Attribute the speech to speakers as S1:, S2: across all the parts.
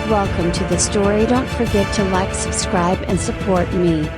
S1: Welcome to the story. Don't forget to like, subscribe and support me.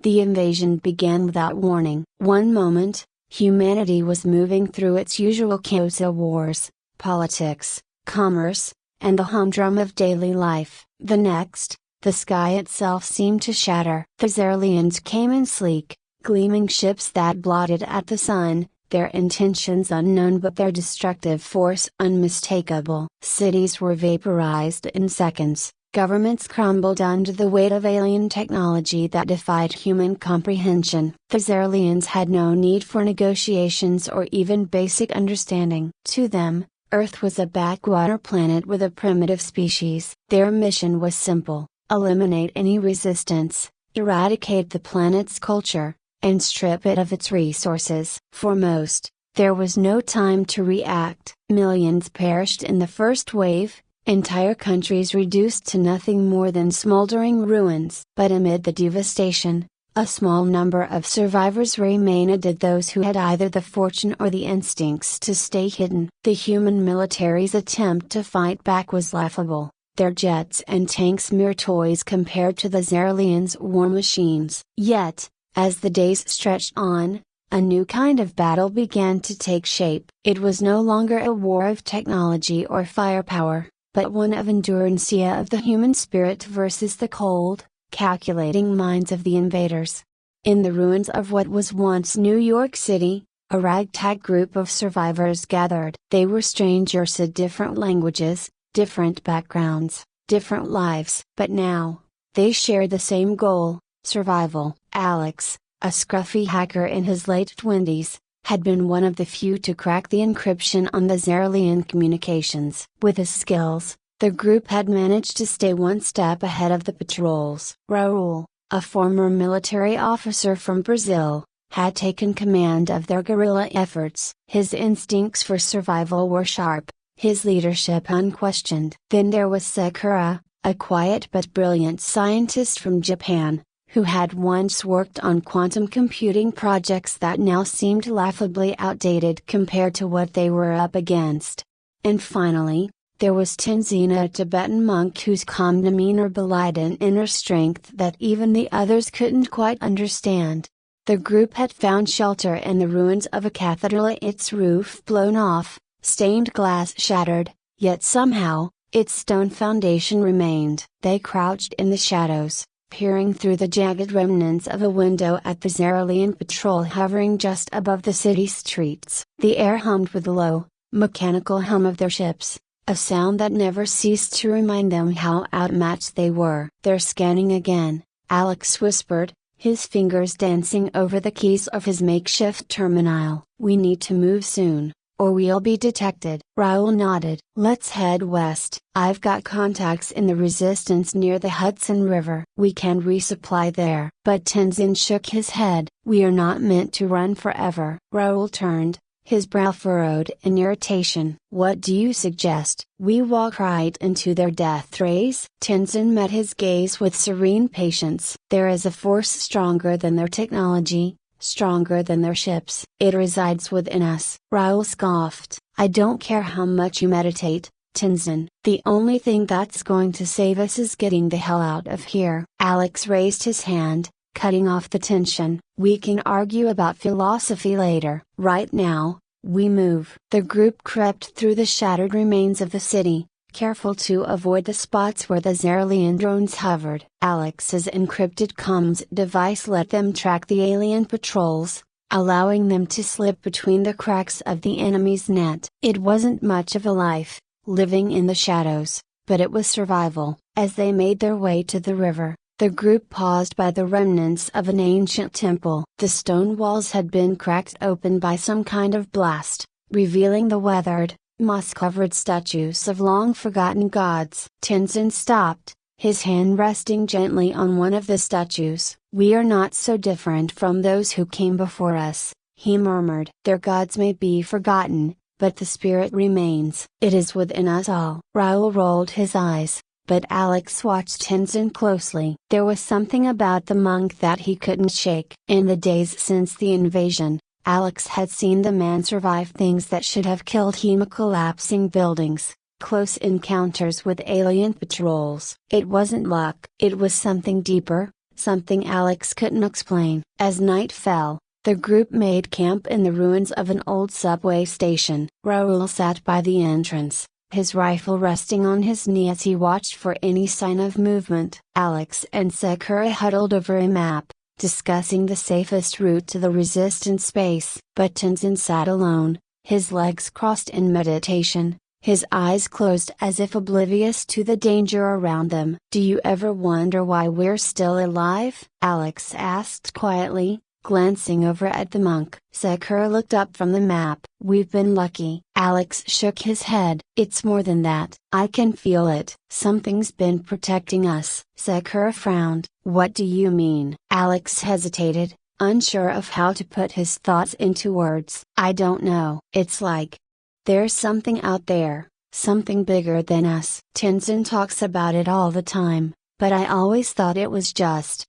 S1: The invasion began without warning. One moment, humanity was moving through its usual chaos of wars, politics, commerce, and the humdrum of daily life. The next, the sky itself seemed to shatter. The Xerlians came in sleek, gleaming ships that blotted at the sun, their intentions unknown but their destructive force unmistakable. Cities were vaporized in seconds, governments crumbled under the weight of alien technology that defied human comprehension. The Xerlians had no need for negotiations or even basic understanding. To them, Earth was a backwater planet with a primitive species. Their mission was simple: eliminate any resistance, eradicate the planet's culture, and strip it of its resources. For most, there was no time to react. Millions perished in the first wave, entire countries reduced to nothing more than smoldering ruins. But amid the devastation, a small number of survivors remained, those who had either the fortune or the instincts to stay hidden. The human military's attempt to fight back was laughable, their jets and tanks mere toys compared to the Xerlians' war machines. Yet, as the days stretched on, a new kind of battle began to take shape. It was no longer a war of technology or firepower, but one of endurance of the human spirit versus the cold, calculating minds of the invaders. In the ruins of what was once New York City, a ragtag group of survivors gathered. They were strangers to different languages, different backgrounds, different lives. But now, they shared the same goal: survival. Alex, a scruffy hacker in his late 20s, had been one of the few to crack the encryption on the Xerlian communications. With his skills, the group had managed to stay one step ahead of the patrols. Raul, a former military officer from Brazil, had taken command of their guerrilla efforts. His instincts for survival were sharp, his leadership unquestioned. Then there was Sakura, a quiet but brilliant scientist from Japan, who had once worked on quantum computing projects that now seemed laughably outdated compared to what they were up against. And finally, there was Tenzin, a Tibetan monk whose calm demeanor belied an inner strength that even the others couldn't quite understand. The group had found shelter in the ruins of a cathedral, its roof blown off, stained glass shattered, yet somehow, its stone foundation remained. They crouched in the shadows, peering through the jagged remnants of a window at the Xerlian patrol hovering just above the city streets. The air hummed with the low, mechanical hum of their ships, a sound that never ceased to remind them how outmatched they were. "They're scanning again," Alex whispered, his fingers dancing over the keys of his makeshift terminal. "We need to move soon, or we'll be detected." Raul nodded. "Let's head west. I've got contacts in the resistance near the Hudson River. We can resupply there." But Tenzin shook his head. "We are not meant to run forever." Raul turned, his brow furrowed in irritation. "What do you suggest? We walk right into their death rays?" Tenzin met his gaze with serene patience. "There is a force stronger than their technology, stronger than their ships. It resides within us." Raul scoffed. "I don't care how much you meditate, Tenzin. The only thing that's going to save us is getting the hell out of here." Alex raised his hand, cutting off the tension. "We can argue about philosophy later. Right now, we move." The group crept through the shattered remains of the city, careful to avoid the spots where the Xerlian drones hovered. Alex's encrypted comms device let them track the alien patrols, allowing them to slip between the cracks of the enemy's net. It wasn't much of a life, living in the shadows, but it was survival. As they made their way to the river, the group paused by the remnants of an ancient temple. The stone walls had been cracked open by some kind of blast, revealing the weathered, moss-covered statues of long-forgotten gods. Tenzin stopped, his hand resting gently on one of the statues. "We are not so different from those who came before us," he murmured. "Their gods may be forgotten, but the spirit remains. It is within us all." Raul rolled his eyes, but Alex watched Tenzin closely. There was something about the monk that he couldn't shake. In the days since the invasion, Alex had seen the man survive things that should have killed him: collapsing buildings, close encounters with alien patrols. It wasn't luck. It was something deeper, something Alex couldn't explain. As night fell, the group made camp in the ruins of an old subway station. Raoul sat by the entrance, his rifle resting on his knee as he watched for any sign of movement. Alex and Sakura huddled over a map, discussing the safest route to the Resistance base. But Tenzin sat alone, his legs crossed in meditation, his eyes closed as if oblivious to the danger around them. "Do you ever wonder why we're still alive?" Alex asked quietly, glancing over at the monk. Sakura looked up from the map. "We've been lucky." Alex shook his head. "It's more than that. I can feel it. Something's been protecting us." Sakura frowned. "What do you mean?" Alex hesitated, unsure of how to put his thoughts into words. "I don't know. It's like there's something out there, something bigger than us. Tenzin talks about it all the time, but I always thought it was just,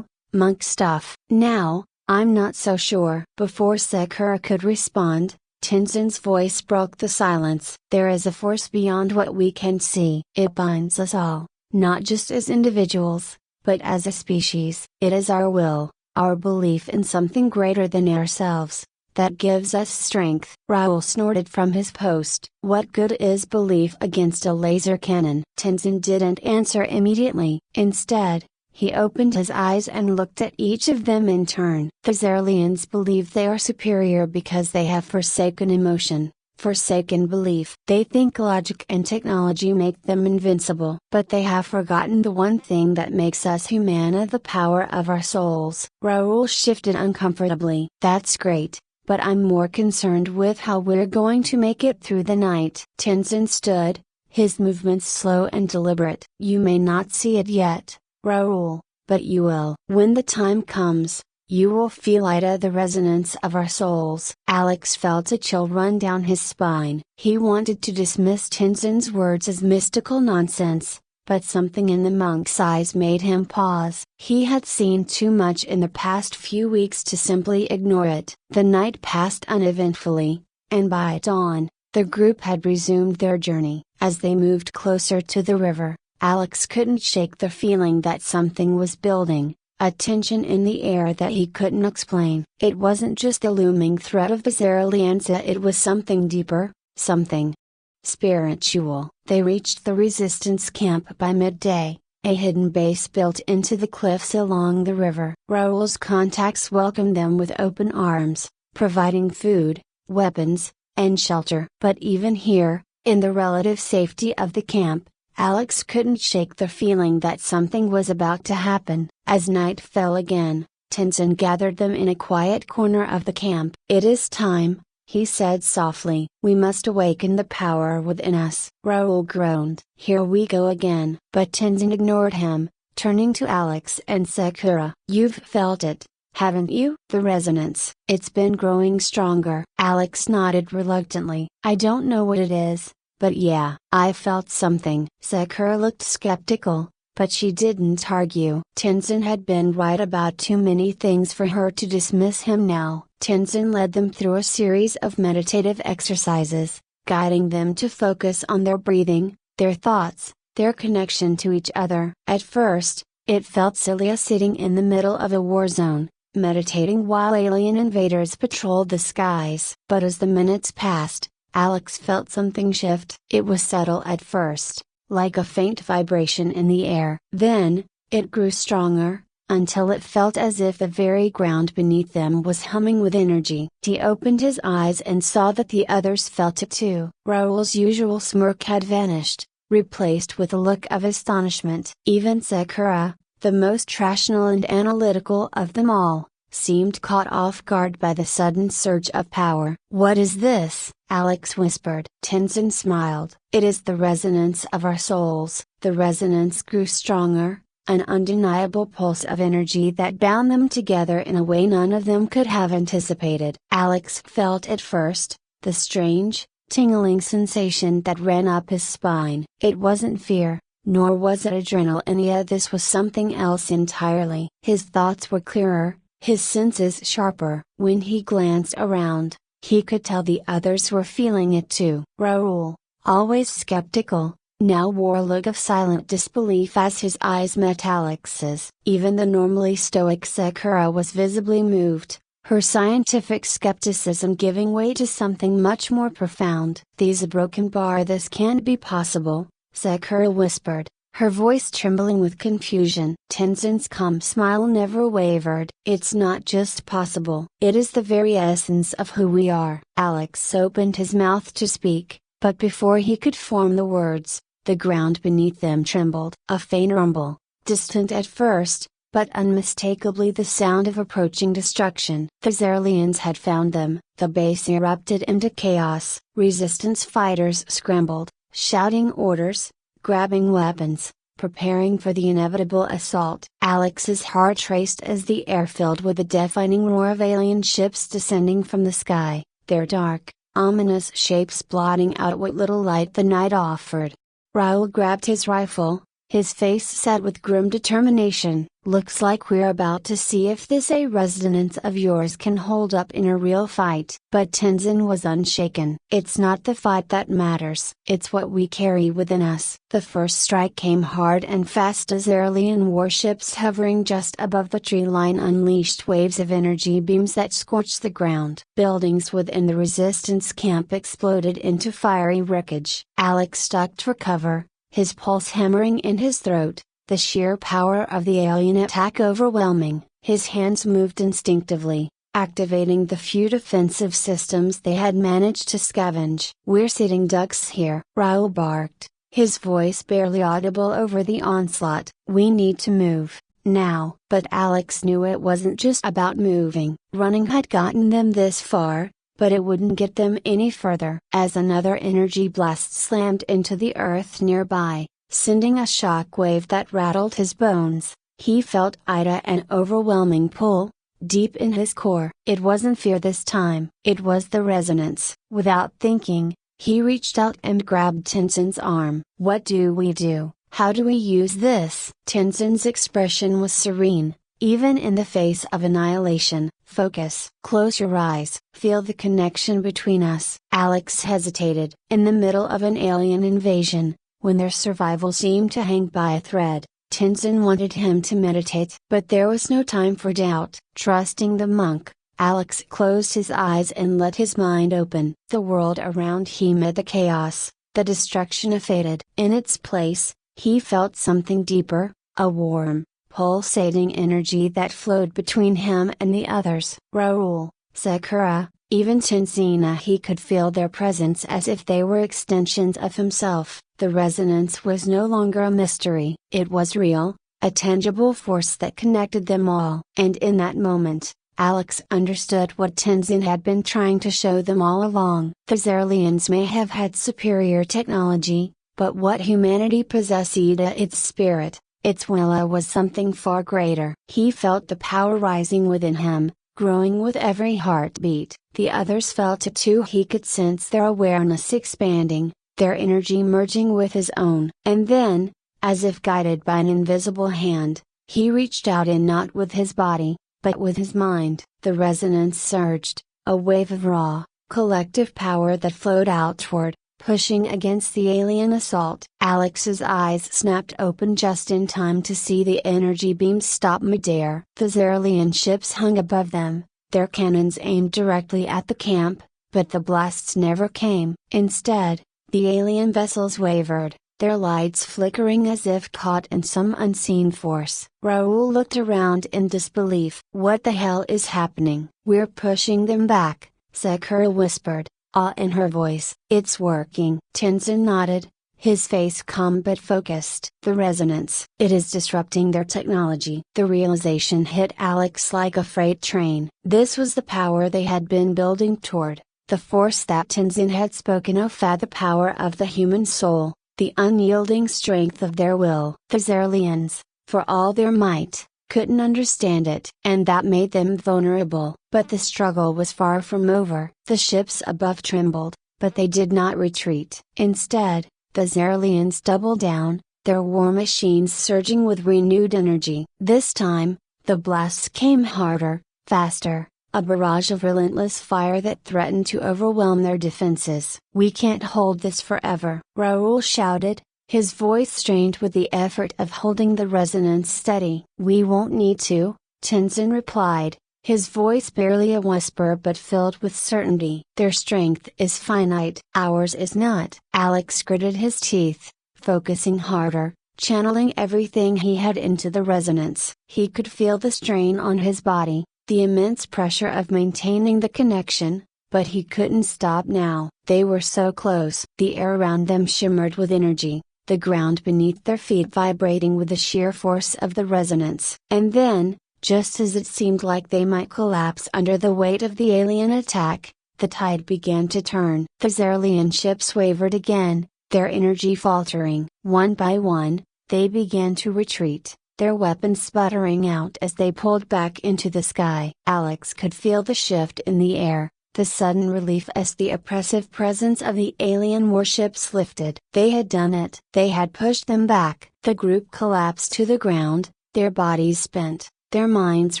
S1: monk stuff. Now, I'm not so sure." Before Sakura could respond, Tenzin's voice broke the silence. "There is a force beyond what we can see. It binds us all, not just as individuals, but as a species. It is our will, our belief in something greater than ourselves, that gives us strength." Raoul snorted from his post. "What good is belief against a laser cannon?" Tenzin didn't answer immediately. Instead, he opened his eyes and looked at each of them in turn. "The Zerlians believe they are superior because they have forsaken emotion, forsaken belief. They think logic and technology make them invincible. But they have forgotten the one thing that makes us humana: the power of our souls." Raoul shifted uncomfortably. "That's great, but I'm more concerned with how we're going to make it through the night." Tenzin stood, his movements slow and deliberate. "You may not see it yet, Raoul, but you will. When the time comes, you will feel the resonance of our souls." Alex felt a chill run down his spine. He wanted to dismiss Tenzin's words as mystical nonsense, but something in the monk's eyes made him pause. He had seen too much in the past few weeks to simply ignore it. The night passed uneventfully, and by dawn, the group had resumed their journey. As they moved closer to the river, Alex couldn't shake the feeling that something was building, a tension in the air that he couldn't explain. It wasn't just the looming threat of the Zerlians, it was something deeper, something spiritual. They reached the Resistance camp by midday, a hidden base built into the cliffs along the river. Raoul's contacts welcomed them with open arms, providing food, weapons, and shelter. But even here, in the relative safety of the camp, Alex couldn't shake the feeling that something was about to happen. As night fell again, Tenzin gathered them in a quiet corner of the camp. "It is time," he said softly. "We must awaken the power within us." Raoul groaned. "Here we go again." But Tenzin ignored him, turning to Alex and Sakura. "You've felt it, haven't you? The resonance. It's been growing stronger." Alex nodded reluctantly. "I don't know what it is, but yeah, I felt something." Sakura looked skeptical, but she didn't argue. Tenzin had been right about too many things for her to dismiss him now. Tenzin led them through a series of meditative exercises, guiding them to focus on their breathing, their thoughts, their connection to each other. At first, it felt silly sitting in the middle of a war zone, meditating while alien invaders patrolled the skies. But as the minutes passed, Alex felt something shift. It was subtle at first, like a faint vibration in the air. Then, it grew stronger, until it felt as if the very ground beneath them was humming with energy. He opened his eyes and saw that the others felt it too. Raoul's usual smirk had vanished, replaced with a look of astonishment. Even Sakura, the most rational and analytical of them all, seemed caught off guard by the sudden surge of power. "What is this?" Alex whispered. Tenzin smiled. "It is the resonance of our souls." The resonance grew stronger, an undeniable pulse of energy that bound them together in a way none of them could have anticipated. Alex felt at first, the strange, tingling sensation that ran up his spine. It wasn't fear, nor was it adrenaline. This was something else entirely. His thoughts were clearer, his senses sharper. When he glanced around, he could tell the others were feeling it too. Raoul, always skeptical, now wore a look of silent disbelief as his eyes met Alex's. Even the normally stoic Sakura was visibly moved, her scientific skepticism giving way to something much more profound. "These a broken bar, this can't be possible," Sakura whispered, her voice trembling with confusion. Tenzin's calm smile never wavered. "It's not just possible. It is the very essence of who we are." Alex opened his mouth to speak, but before he could form the words, the ground beneath them trembled. A faint rumble, distant at first, but unmistakably the sound of approaching destruction. The Zerlians had found them. The base erupted into chaos. Resistance fighters scrambled, shouting orders, grabbing weapons, preparing for the inevitable assault. Alex's heart raced as the air filled with the deafening roar of alien ships descending from the sky, their dark, ominous shapes blotting out what little light the night offered. Raoul grabbed his rifle, his face set with grim determination. "Looks like we're about to see if this A resonance of yours can hold up in a real fight." But Tenzin was unshaken. "It's not the fight that matters. It's what we carry within us." The first strike came hard and fast as alien warships hovering just above the tree line unleashed waves of energy beams that scorched the ground. Buildings within the resistance camp exploded into fiery wreckage. Alex ducked for cover, his pulse hammering in his throat, the sheer power of the alien attack overwhelming. His hands moved instinctively, activating the few defensive systems they had managed to scavenge. "We're sitting ducks here," Raoul barked, his voice barely audible over the onslaught. "We need to move, now." But Alex knew it wasn't just about moving. Running had gotten them this far, but it wouldn't get them any further. As another energy blast slammed into the earth nearby, sending a shock wave that rattled his bones, he felt an overwhelming pull, deep in his core. It wasn't fear this time, it was the resonance. Without thinking, he reached out and grabbed Tenzin's arm. "What do we do? How do we use this?" Tenzin's expression was serene, even in the face of annihilation. "Focus. Close your eyes. Feel the connection between us." Alex hesitated. In the middle of an alien invasion, when their survival seemed to hang by a thread, Tenzin wanted him to meditate. But there was no time for doubt. Trusting the monk, Alex closed his eyes and let his mind open. The world around him met the chaos, the destruction faded. In its place, he felt something deeper, a warm, pulsating energy that flowed between him and the others. Raoul, Sakura, even Tenzina, he could feel their presence as if they were extensions of himself. The resonance was no longer a mystery. It was real, a tangible force that connected them all. And in that moment, Alex understood what Tenzin had been trying to show them all along. The Zerlians may have had superior technology, but what humanity possessed, its spirit, its will, was something far greater. He felt the power rising within him, growing with every heartbeat. The others felt it too. He could sense their awareness expanding, their energy merging with his own. And then, as if guided by an invisible hand, he reached out, and not with his body, but with his mind. The resonance surged, a wave of raw, collective power that flowed outward, pushing against the alien assault. Alex's eyes snapped open just in time to see the energy beams stop midair. The Zerlian ships hung above them, their cannons aimed directly at the camp, but the blasts never came. Instead, the alien vessels wavered, their lights flickering as if caught in some unseen force. Raoul looked around in disbelief. "What the hell is happening?" "We're pushing them back," Sakura whispered, awe in her voice. "It's working." Tenzin nodded, his face calm but focused. "The resonance, it is disrupting their technology." The realization hit Alex like a freight train. This was the power they had been building toward, the force that Tenzin had spoken of, the power of the human soul, the unyielding strength of their will. The Zerlians, for all their might, couldn't understand it, and that made them vulnerable. But the struggle was far from over. The ships above trembled, but they did not retreat. Instead, the Zerlians doubled down, their war machines surging with renewed energy. This time, the blasts came harder, faster, a barrage of relentless fire that threatened to overwhelm their defenses. "We can't hold this forever," Raoul shouted, his voice strained with the effort of holding the resonance steady. "We won't need to," Tenzin replied, his voice barely a whisper but filled with certainty. "Their strength is finite. Ours is not." Alex gritted his teeth, focusing harder, channeling everything he had into the resonance. He could feel the strain on his body, the immense pressure of maintaining the connection, but he couldn't stop now. They were so close. The air around them shimmered with energy, the ground beneath their feet vibrating with the sheer force of the resonance. And then, just as it seemed like they might collapse under the weight of the alien attack, the tide began to turn. The Xerlian ships wavered again, their energy faltering. One by one, they began to retreat, their weapons sputtering out as they pulled back into the sky. Alex could feel the shift in the air, the sudden relief as the oppressive presence of the alien warships lifted. They had done it. They had pushed them back. The group collapsed to the ground, their bodies spent, their minds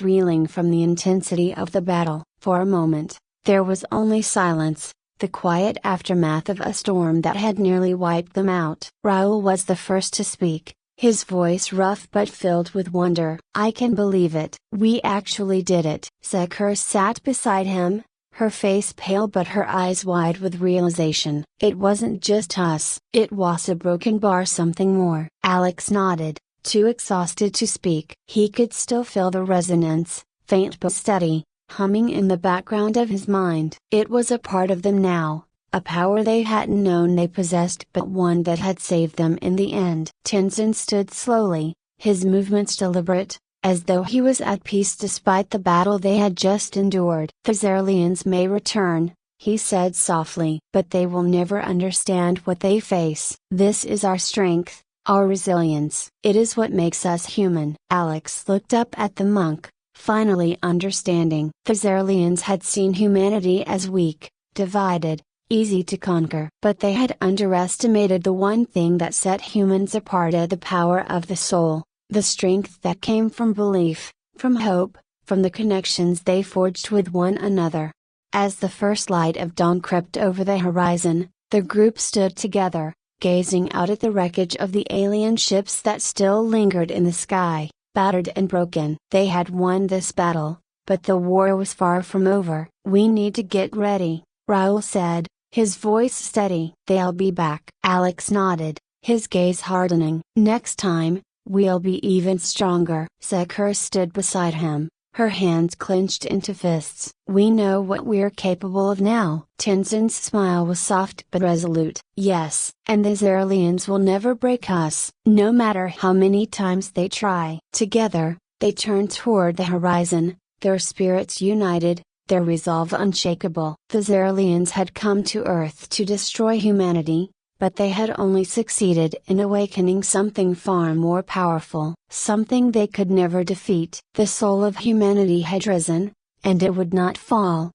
S1: reeling from the intensity of the battle. For a moment, there was only silence, the quiet aftermath of a storm that had nearly wiped them out. Raoul was the first to speak, his voice rough but filled with wonder. "I can believe it. We actually did it." Sekur sat beside him, her face pale but her eyes wide with realization. "It wasn't just us. It was a broken bar, something more." Alex nodded, too exhausted to speak. He could still feel the resonance, faint but steady, humming in the background of his mind. It was a part of them now, a power they hadn't known they possessed but one that had saved them in the end. Tenzin stood slowly, his movements deliberate, as though he was at peace despite the battle they had just endured. "The Xerlians may return," he said softly, "but they will never understand what they face. This is our strength, our resilience. It is what makes us human." Alex looked up at the monk, finally understanding. The Xerlians had seen humanity as weak, divided, easy to conquer. But they had underestimated the one thing that set humans apart: the power of the soul, the strength that came from belief, from hope, from the connections they forged with one another. As the first light of dawn crept over the horizon, the group stood together, gazing out at the wreckage of the alien ships that still lingered in the sky, battered and broken. They had won this battle, but the war was far from over. "We need to get ready," Raoul said, his voice steady. "They'll be back." Alex nodded, his gaze hardening. "Next time, we'll be even stronger." Sekur stood beside him, her hands clenched into fists. "We know what we're capable of now." Tenzin's smile was soft but resolute. "Yes, and the Xerlians will never break us, no matter how many times they try." Together, they turned toward the horizon, their spirits united, their resolve unshakable. The Xerlians had come to Earth to destroy humanity, but they had only succeeded in awakening something far more powerful, something they could never defeat. The soul of humanity had risen, and it would not fall.